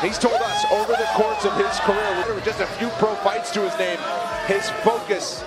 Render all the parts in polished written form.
He's told us over the course of his career, with just a few pro fights to his name, his focus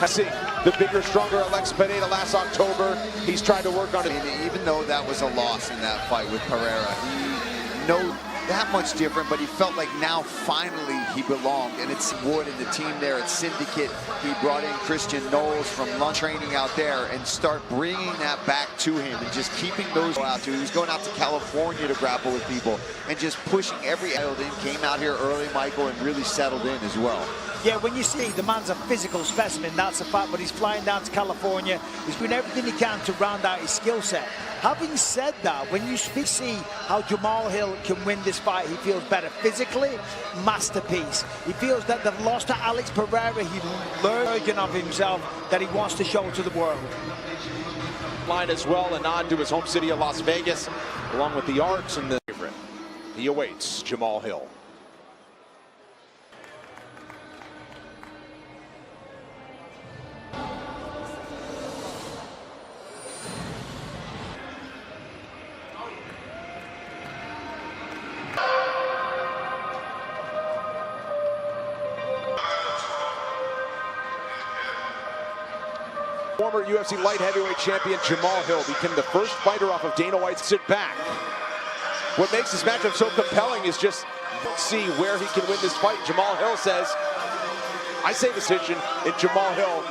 has seen the bigger, stronger Alex Pereira last October. He's tried to work on it. And even though that was a loss in that fight with Pereira, he knows that much different, but he felt like now finally he belonged. And it's Wood and the team there at Syndicate. He brought in Christian Knowles from lunch training out there and start bringing that back to him and just keeping those out to. He was going out to California to grapple with people and just pushing every in. Came out here early, Michael, and really settled in as well. Yeah, when you see the man's a physical specimen, that's a fact, but he's flying down to California. He's doing everything he can to round out his skill set. Having said that, when you see how Jamahal Hill can win this fight, he feels better physically, masterpiece. He feels that the loss to Alex Pereira, he learned version of himself that he wants to show to the world. Line as well, a nod to his home city of Las Vegas, along with the Arts and the favorite. He awaits Jamahal Hill. Former UFC light heavyweight champion Jamahal Hill became the first fighter off of Dana White's sit back. What makes this matchup so compelling is just see where he can win this fight. Jamahal Hill says, I say decision, and Jamahal Hill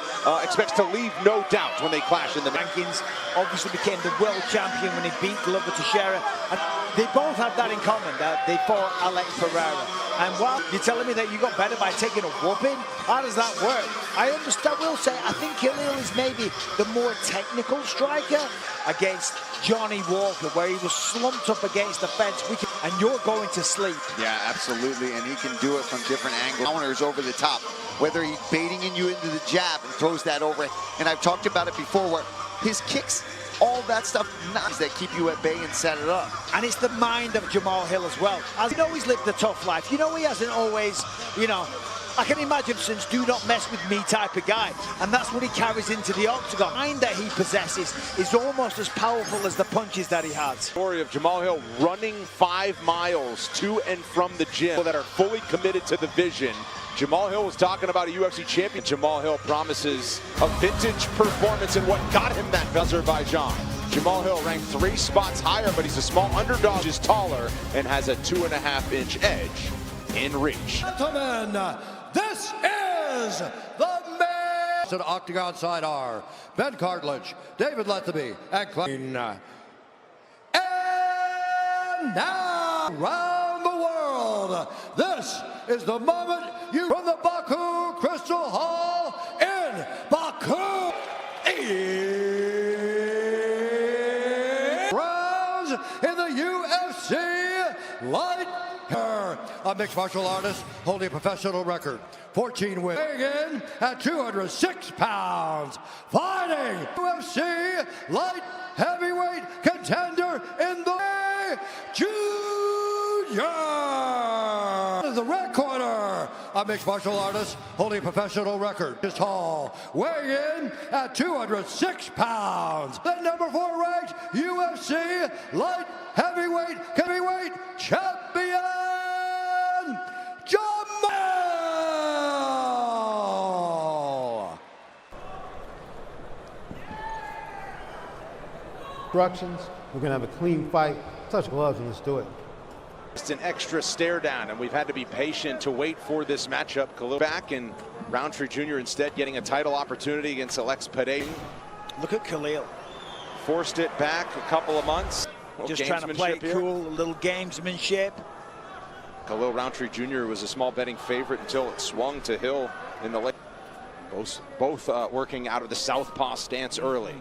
expects to leave no doubt when they clash in the rankings. Obviously became the world champion when he beat Glover Teixeira. And they both have that in common, that they fought Alex Pereira. And while you're telling me that you got better by taking a whooping, how does that work? I understand, will say, I think Khalil is maybe the more technical striker against Johnny Walker, where he was slumped up against the fence, and you're going to sleep. Yeah, absolutely, and he can do it from different angles. Counters over the top, whether he's baiting you into the jab and throws that over. And I've talked about it before, where his kicks, all that stuff, knives that keep you at bay and set it up. And it's the mind of Jamahal Hill as well. As you know, he's lived a tough life. You know, he hasn't always, you know, I can imagine since do not mess with me type of guy. And that's what he carries into the octagon. The mind that he possesses is almost as powerful as the punches that he has. Story of Jamahal Hill running 5 miles to and from the gym that are fully committed to the vision. Jamahal Hill was talking about a UFC champion. Jamahal Hill promises a vintage performance in what got him that Azerbaijan. Jamahal Hill ranked 3 spots higher, but he's a small underdog, he's taller, and has a 2.5-inch edge in reach. Gentlemen, this is the man. To the octagon side are Ben Cartledge, David Lethaby, and Clayton. And now, around the world, this is the moment you from the Baku Crystal Hall in Baku. Rounds in the UFC light. A mixed martial artist holding a professional record, 14 wins. Weighing in at 206 pounds, fighting UFC light heavyweight contender in the Junior. The red corner, a mixed martial artist holding a professional record, is tall, weighing in at 206 pounds. The number 4 ranked UFC light heavyweight champion, Jamahal! Instructions, we're going to have a clean fight. Touch gloves and let's do it. It's an extra stare down, and we've had to be patient to wait for this matchup. Khalil back, and Rountree Jr. instead getting a title opportunity against Alex Pereira. Look at Khalil. Forced it back a couple of months. Just trying to play it cool, a little gamesmanship. Khalil Rountree Jr. was a small betting favorite until it swung to Hill in the late. Both working out of the southpaw stance early.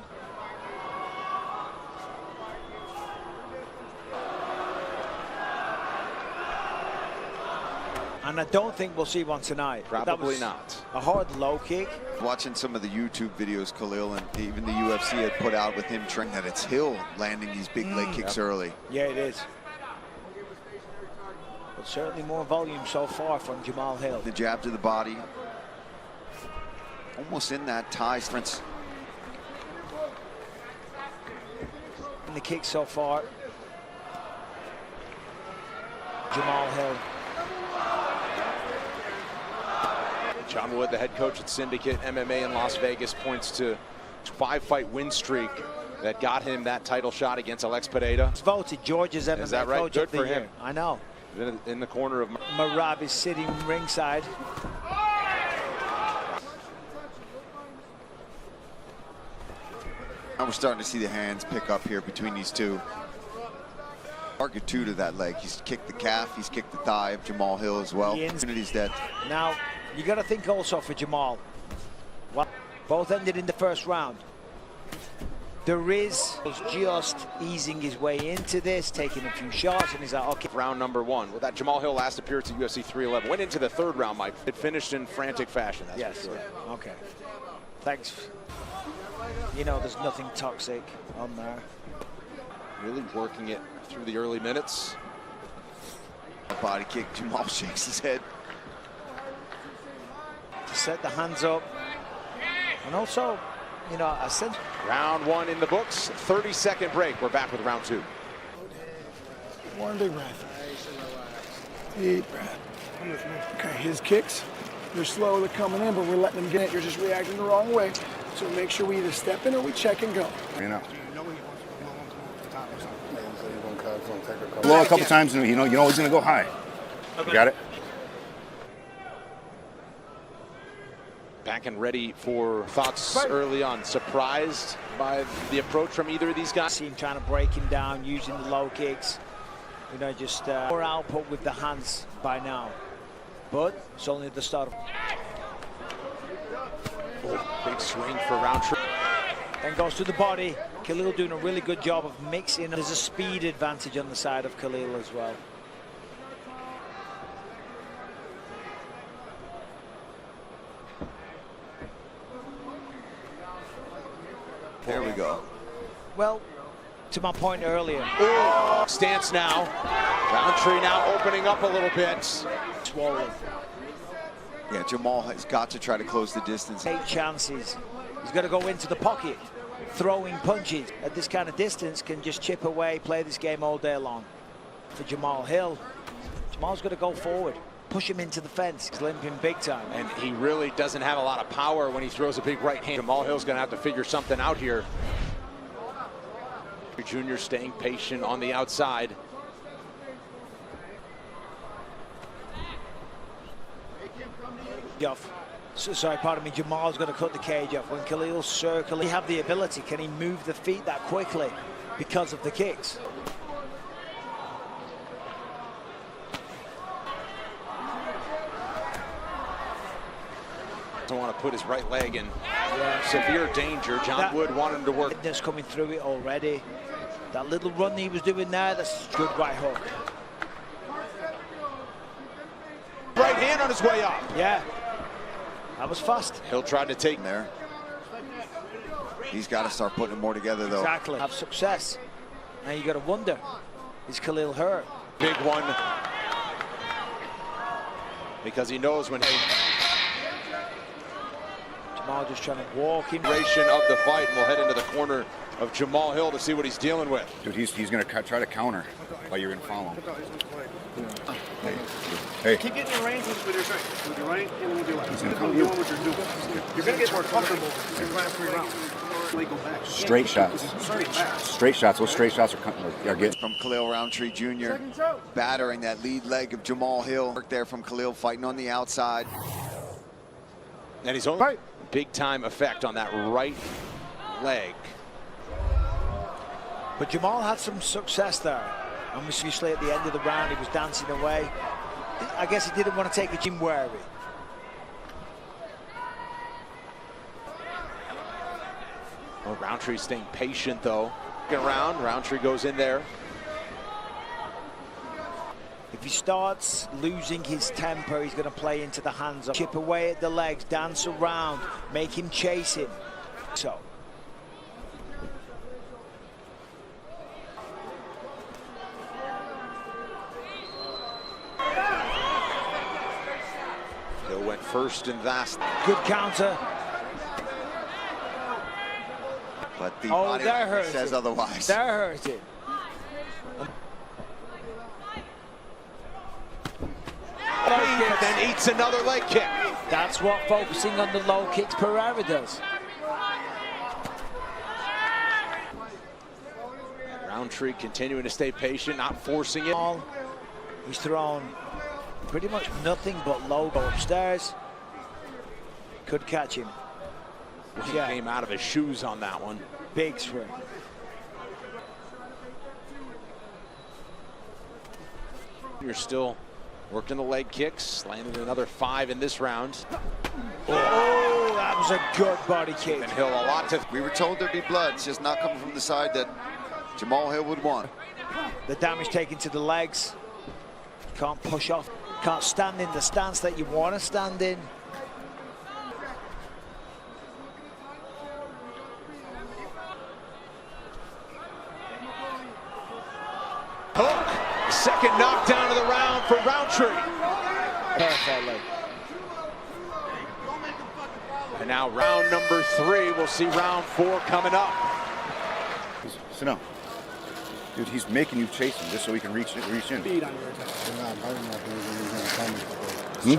And I don't think we'll see one tonight. Probably not. A hard low kick. Watching some of the YouTube videos Khalil and even the UFC had put out with him training, that it's Hill landing these big leg kicks early. Yeah, it is. But certainly more volume so far from Jamahal Hill. The jab to the body. Almost in that tie difference. And the kick so far. Jamahal Hill. John Wood, the head coach at Syndicate MMA in Las Vegas, points to 5-fight win streak that got him that title shot against Alex Pereira. He's voted Georgia's MMA Is that right? coach Good of the for year. him. I know. In the corner of Marab is sitting ringside. Now we're starting to see the hands pick up here between these two. Magnitude of that leg. He's kicked the calf, he's kicked the thigh of Jamahal Hill as well. Opportunities that. Now, you got to think also for Jamahal. Well, both ended in the first round. Was just easing his way into this, taking a few shots, and he's like, okay. round number 1. Well, that Jamahal Hill last appearance at UFC 311 went into the 3rd round, Mike. It finished in frantic fashion. That's yes. for sure. Okay. Thanks. You know, there's nothing toxic on there. Really working it through the early minutes. A body kick. Jamahal shakes his head. To set the hands up, and also, you know, I said. Round 1 in the books. 30-second break. We're back with round 2. One big breath. Deep breath. Okay, his kicks, they're slow, they're coming in, but we're letting them get it. You're just reacting the wrong way. So make sure we either step in or we check and go. You know. Blow a couple times, and you know he's gonna go high. You got it. Back and ready for thoughts early on. Surprised by the approach from either of these guys? See him trying to break him down, using the low kicks. You know, just more output with the hands by now. But it's only the start of. Oh, big swing for Rountree. Then goes to the body. Khalil doing a really good job of mixing. There's a speed advantage on the side of Khalil as well. There we go. Well, to my point earlier. Oh, stance now. Rountree now opening up a little bit. Swollen. Yeah, Jamahal has got to try to close the distance. 8 chances. He's got to go into the pocket. Throwing punches at this kind of distance can just chip away, play this game all day long. For Jamahal Hill, Jamal's got to go forward, push him into the fence. He's limping big time. And he really doesn't have a lot of power when he throws a big right hand. Jamahal Hill's going to have to figure something out here. Junior staying patient on the outside. Sorry, pardon me, Jamal's going to cut the cage off. When Khalil's circling, he have the ability. Can he move the feet that quickly because of the kicks? Don't want to put his right leg in severe danger. John Wood wanted him to work. Fitness coming through it already. That little run he was doing there, that's a good right hook. Right hand on his way up. Yeah, that was fast. Hill tried to take there. He's got to start putting more together, though. Exactly. Have success. Now you got to wonder, is Khalil hurt? Big one. Because he knows when Jamal just trying to walk him. Duration of the fight, and we'll head into the corner of Jamahal Hill to see what he's dealing with. Dude, he's going to try to counter while you're in follow him. Hey. Keep getting your range with your strength. With your right and with your left. Keep doing what you're doing. You're going to get more comfortable in the last 3 rounds. Go back. Straight shots. Straight shots. What straight shots are getting? From Khalil Rountree Jr. battering that lead leg of Jamahal Hill. Work there from Khalil fighting on the outside. And he's only big time effect on that right leg. But Jamal had some success there. Obviously at the end of the round he was dancing away. I guess he didn't want to take a gym wary. Well, Rountree staying patient though. Around, Rountree goes in there. If he starts losing his temper, he's going to play into the hands. Chip away at the legs, dance around, make him chase him. So. Hill went first and last. Good counter. But the body says otherwise. That hurt it. eats another leg kick. That's what focusing on the low kicks Pereira does. Rountree continuing to stay patient, not forcing it. He's thrown pretty much nothing but low. Go upstairs. Could catch him. He came out of his shoes on that one. Big swing. You're still working the leg kicks, landed another 5 in this round. Oh, that was a good body kick. And Hill a lot to. We were told there'd be blood. It's just not coming from the side that Jamahal Hill would want. The damage taken to the legs. Can't push off. Can't stand in the stance that you want to stand in. Hook. Second knockdown of the round for Rountree. Perfectly. And now round number 3. We'll see round 4 coming up. Sit down. Dude, he's making you chase him just so he can reach in. Speed on your attack. Hmm?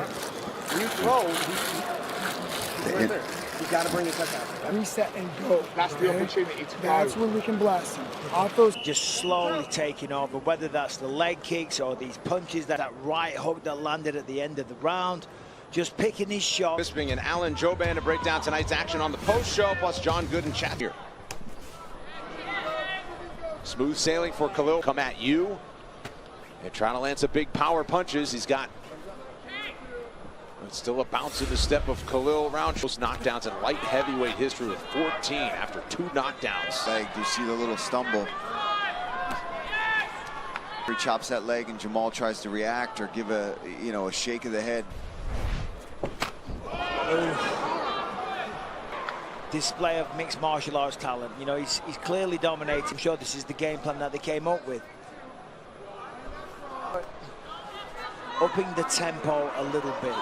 When you throw, he's right there. You got to bring his attack out. Reset and go. That's the opportunity to That's when we can blast him. Off those. Just slowly taking over, whether that's the leg kicks or these punches, that right hook that landed at the end of the round. Just picking his shot. Bisping and Alan Joban to break down tonight's action on the post show, plus John Good and chat here. Smooth sailing for Khalil. Come at you. And trying to land some big power punches. He's got. It's still a bounce in the step of Khalil. Rountree knockdowns in light heavyweight history with 14 after 2 knockdowns. Leg, you see the little stumble. He chops that leg and Jamahal tries to react or give a, a shake of the head. Display of mixed martial arts talent. You know, he's clearly dominating. I'm sure this is the game plan that they came up with. Upping the tempo a little bit.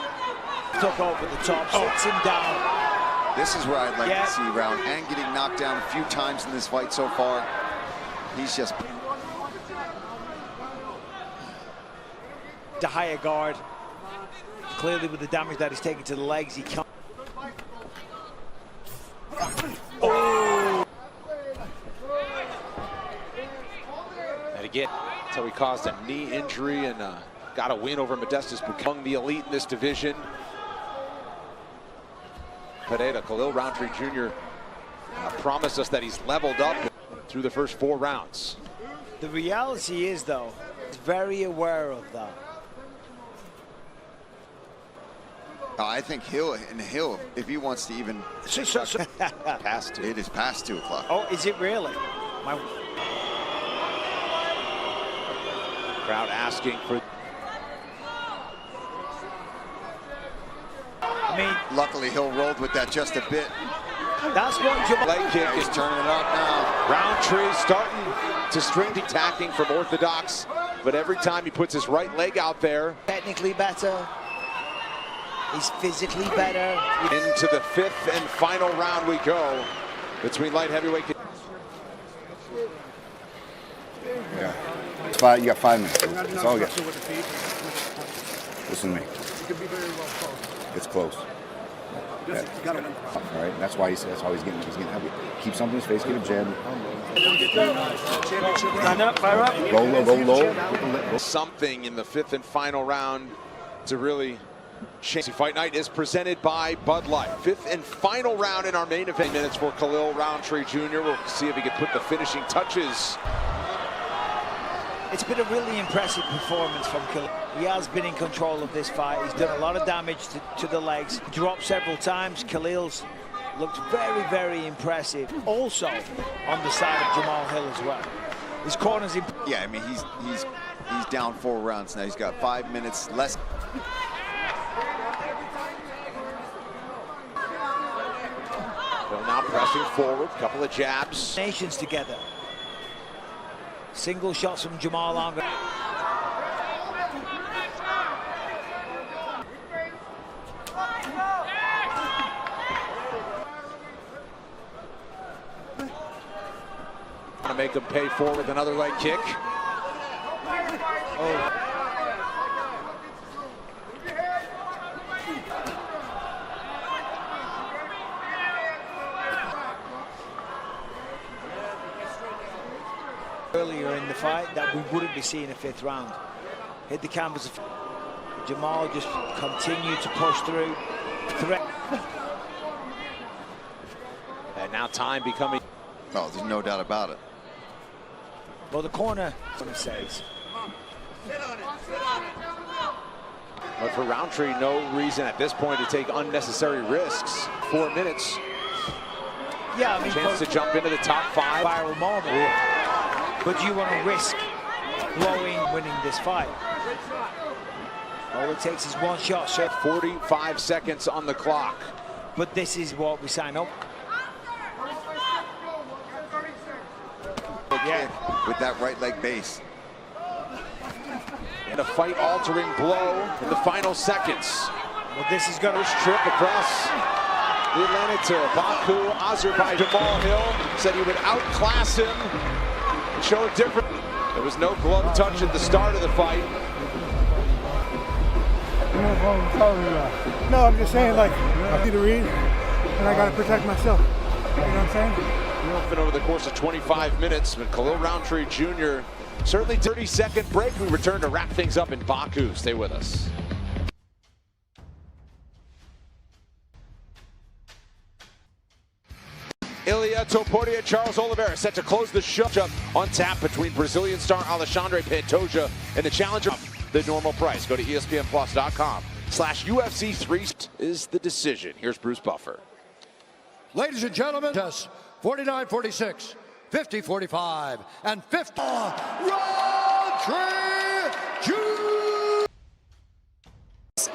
Took over the top, sits him down. This is where I'd like to see Round, and getting knocked down a few times in this fight so far. He's just the higher guard. Clearly with the damage that he's taken to the legs, he can't. Oh! And again, so he caused a knee injury and got a win over Modestus Bukung, the elite in this division. Pereira, Khalil Rountree Jr. Promised us that he's leveled up through the first 4 rounds. The reality is, though, he's very aware of that. I think Hill, if he wants to even Past 2. It is past 2 o'clock. Oh, is it really? Crowd asking for. I mean, luckily Hill rolled with that just a bit. That's what Jamahal. Leg kick He's is turning it up now. Rountree starting to string attacking from orthodox, but every time he puts his right leg out there. Technically better. He's physically better. Into the 5th and final round we go between light heavyweight. Yeah. You got 5 minutes. That's all you got. Listen to me. It's close. All right. That's why he's getting heavy. Keep something in his face. Get a jab. Stand up, fire up. Go low. Go low. Something in the 5th and final round to really change. Fight Night is presented by Bud Light. 5th and final round in our main event. Minutes for Khalil Rountree Jr. We'll see if he can put the finishing touches. It's been a really impressive performance from Khalil. He has been in control of this fight. He's done a lot of damage to the legs. Dropped several times. Khalil's looked very, very impressive. Also on the side of Jamahal Hill as well. His corner's in. Yeah, I mean he's down 4 rounds now. He's got 5 minutes less. Hill now pressing forward. Couple of jabs. Nations together. Single shots from Jamahal on. To make him pay for with another leg kick. wouldn't be seeing a 5th round. Hit the canvas. Jamahal just continued to push through. Threat. And now time becoming... Oh, there's no doubt about it. Well, the corner says. But for Rountree, no reason at this point to take unnecessary risks. 4 minutes. Yeah, I mean, chance to jump into the top 5. Viral moment. But do you want to risk winning this fight? All it takes is one shot. So 45 seconds on the clock. But this is what we sign up. Yeah, with that right leg base. And a fight-altering blow in the final seconds. Well, this is going to trip across the Atlantic to Baku, Azerbaijan. Jamahal said he would outclass him and show a different. There was no glove touch at the start of the fight. No, I'm just saying, like, I need to read, and I got to protect myself. You know what I'm saying? Been over the course of 25 minutes, but Khalil Rountree Jr. certainly 30-second break. We return to wrap things up in Baku. Stay with us. Ilia Topuria, Charles Oliveira set to close the show on tap between Brazilian star Alexandre Pantoja and the challenger. The normal price. Go to ESPNplus.com/UFC3 is the decision. Here's Bruce Buffer. Ladies and gentlemen, 49-46, 50-45, and 50. Rountree Jr.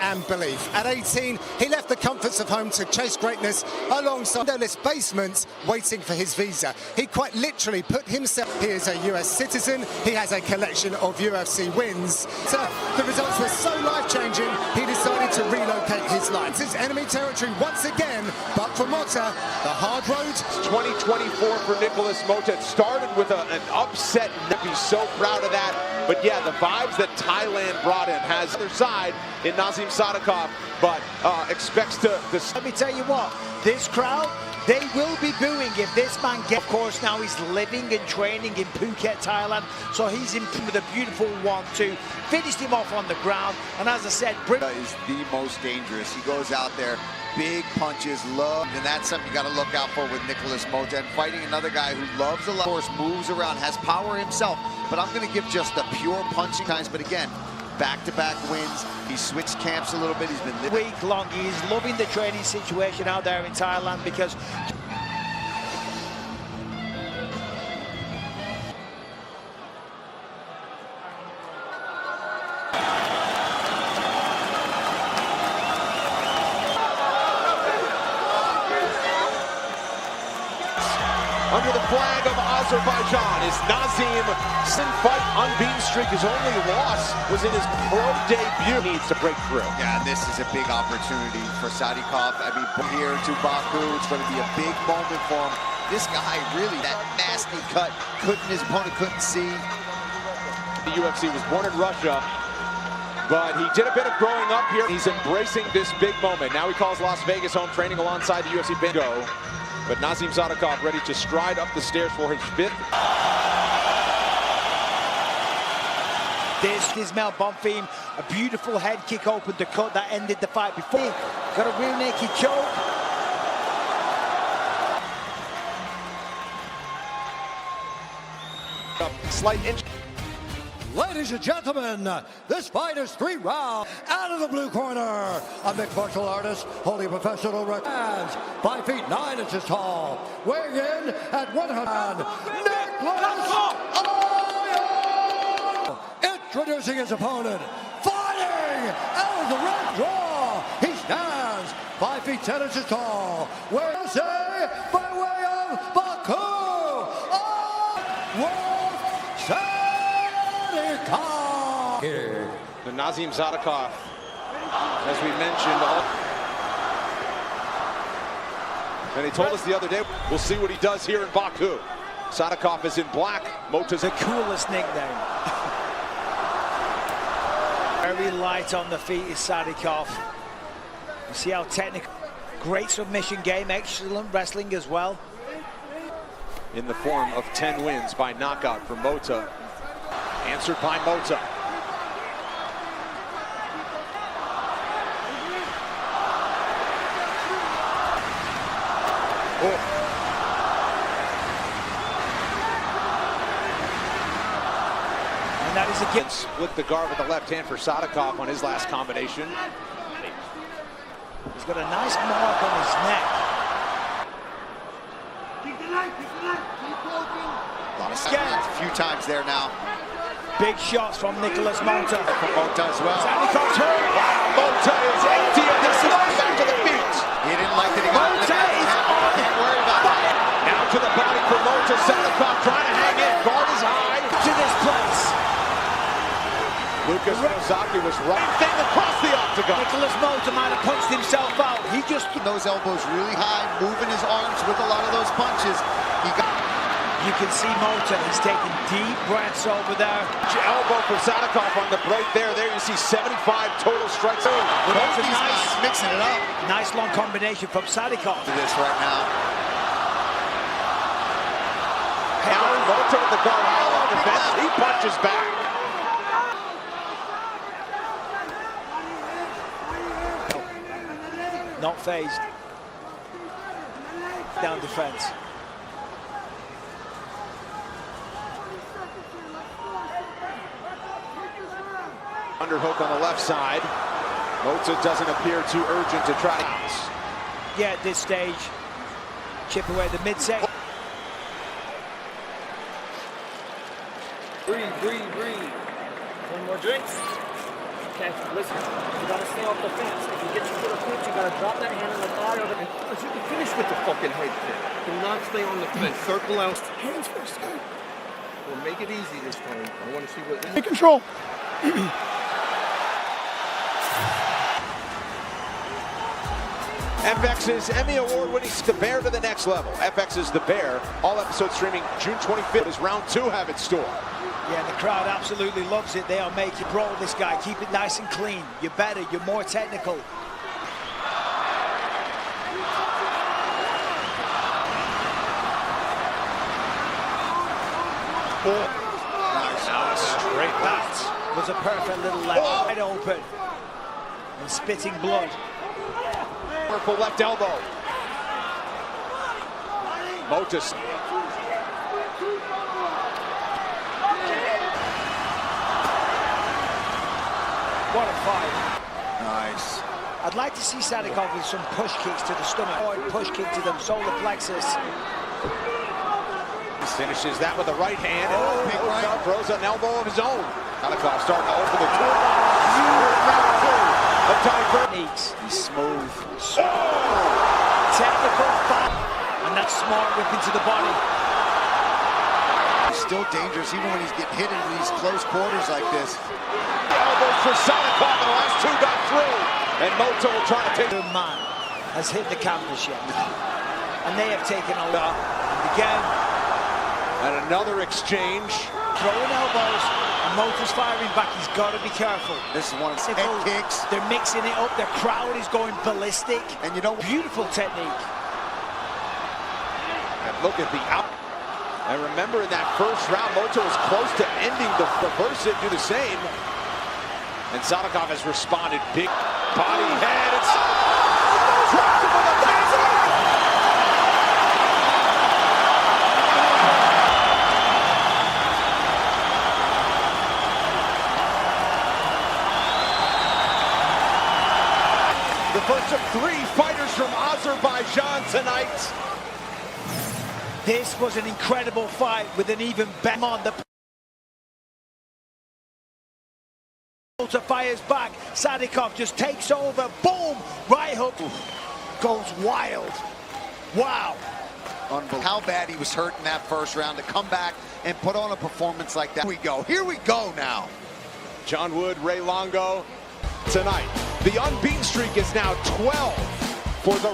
And belief. At 18, he left the comforts of home to chase greatness alongside windowless basements waiting for his visa. He quite literally put himself... He is a US citizen. He has a collection of UFC wins. So the results were so life-changing, he decided to relocate his life. It's enemy territory once again, but for Motta, the hard road... 2024 for Nikolas Motta. It started with an upset. He's so proud of that. But yeah, the vibes that Thailand brought him has the other side in Nazim Sadykhov, but expects to... Let me tell you what, this crowd, they will be booing if this man gets... Of course, now he's living and training in Phuket, Thailand, so he's in with a beautiful 1-2. Finished him off on the ground, and as I said... Is the most dangerous. He goes out there, big punches, love, and that's something you got to look out for with Nikolas Motta. And fighting another guy who loves a lot, of course, moves around, has power himself, but I'm going to give just the pure punching times. But again, back-to-back wins. He switched camps a little bit. He's been week long. He's loving the training situation out there in Thailand because under the flag of Azerbaijan is Nazim. Sin fight unbeaten streak. His only loss was in his pro debut. Needs to break through. Yeah, this is a big opportunity for Sadykhov. I mean, here to Baku, it's going to be a big moment for him. This guy really, that nasty cut, his opponent couldn't see. The UFC was born in Russia, but he did a bit of growing up here. He's embracing this big moment. Now he calls Las Vegas home, training alongside the UFC bingo. But Nazim Sadykhov ready to stride up the stairs for his 5th. this is Mel Bonfim. A beautiful head kick opened the cut that ended the fight before. Got a rear naked choke. Slight inch. Ladies and gentlemen, this fight is 3 rounds. Out of the blue corner, a mixed martial artist holding a professional record. 5 feet 9 inches tall, weighing in at 100. Nikolas! Introducing his opponent, fighting out of the red draw. He stands 5 feet 10 inches tall, weighing by way of Baku. The Nazim Sadykhov, as we mentioned, and he told us the other day, we'll see what he does here in Baku. Sadykhov is in black. Motta's the coolest nickname. Very light on the feet is Sadykhov. You see how technical. Great submission game, excellent wrestling as well. In the form of 10 wins by knockout for Motta. Answered by Motta. Oh. And that is against. Split the guard with the left hand for Sadykhov on his last combination. He's got a nice mark on his neck. A lot of seconds, a few times there now. Big shots from Nikolas Motta. From Motta as well. Sadykhov's hurt. Wow, Motta is empty and this is back to the feet. He didn't like that he got Motta is on. Can't worry about that. Now to the body for Motta. Sadykhov trying to hang in. Guard is high. To this place. Lucas Miyazaki was right thing across the octagon. Nikolas Motta might have punched himself out. He just... Those elbows really high, moving his arms with a lot of those punches. You can see Motta, he's taking deep breaths over there. Elbow for Sadykhov on the break there. There you see 75 total strikes. Both these guys mixing it up. Nice long combination from Sadykhov. To this right now. Now Motta with the guard high on defense. He punches back. Not phased. Down defense. Underhook on the left side. Motta doesn't appear too urgent to try. Yeah, at this stage, chip away the midsection. Breathe, breathe, breathe. One more drink. Okay, listen, you gotta stay off the fence. If you get your foot or foot, you gotta drop that hand on the thigh. You can finish with the fucking head kick. Do not stay on the fence. Circle out. Hands first, guy. Well, make it easy this time. I want to see what... Take control. FX's Emmy Award-winning The Bear to the next level. FX's The Bear. All episodes streaming June 25th. As round 2 have in store. Yeah, the crowd absolutely loves it. They'll make you roll this guy. Keep it nice and clean. You're better. You're more technical. Nice. Straight left. Was a perfect little left. Wide open. And spitting blood. Powerful left elbow. Motta. What a fight. Nice. I'd like to see Sadykhov with some push kicks to the stomach. Or push kick to the solar plexus. Finishes that with the right hand. Oh, big right. Throws an elbow of his own. Sadykhov starting to open the toolbox. Round 2 of Techniques. He's smooth. Technical fight. And that smart whip into the body. He's still dangerous even when he's getting hit in these close quarters like this. Elbows for Sadykhov, and the last 2 got through. And Motta will try to take... The man has hit the canvas yet. And they have taken a lot. And again... And another exchange. Throwing elbows, and Motta's firing back. He's got to be careful. This is one of his head kicks. They're mixing it up. The crowd is going ballistic. And you know, beautiful technique. And look at the out. And remember in that first round, Motta was close to ending the reverse it, do the same. And Sadykhov has responded. Big body head. It's drops him with a the first of 3 fighters from Azerbaijan tonight. This was an incredible fight with an even better on the... Motta fires back. Sadykhov just takes over. Boom! Right hook. Goes wild. Wow. Unbelievable. How bad he was hurt in that first round to come back and put on a performance like that. Here we go now. John Wood, Ray Longo. Tonight, the unbeaten streak is now 12 for the...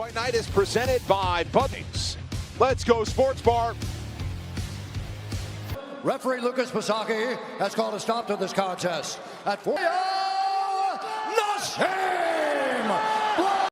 Fight Night is presented by Blaydes. Let's go Sports Bar. Referee Lucas Pasaki has called a stop to this contest at 4. Nazim!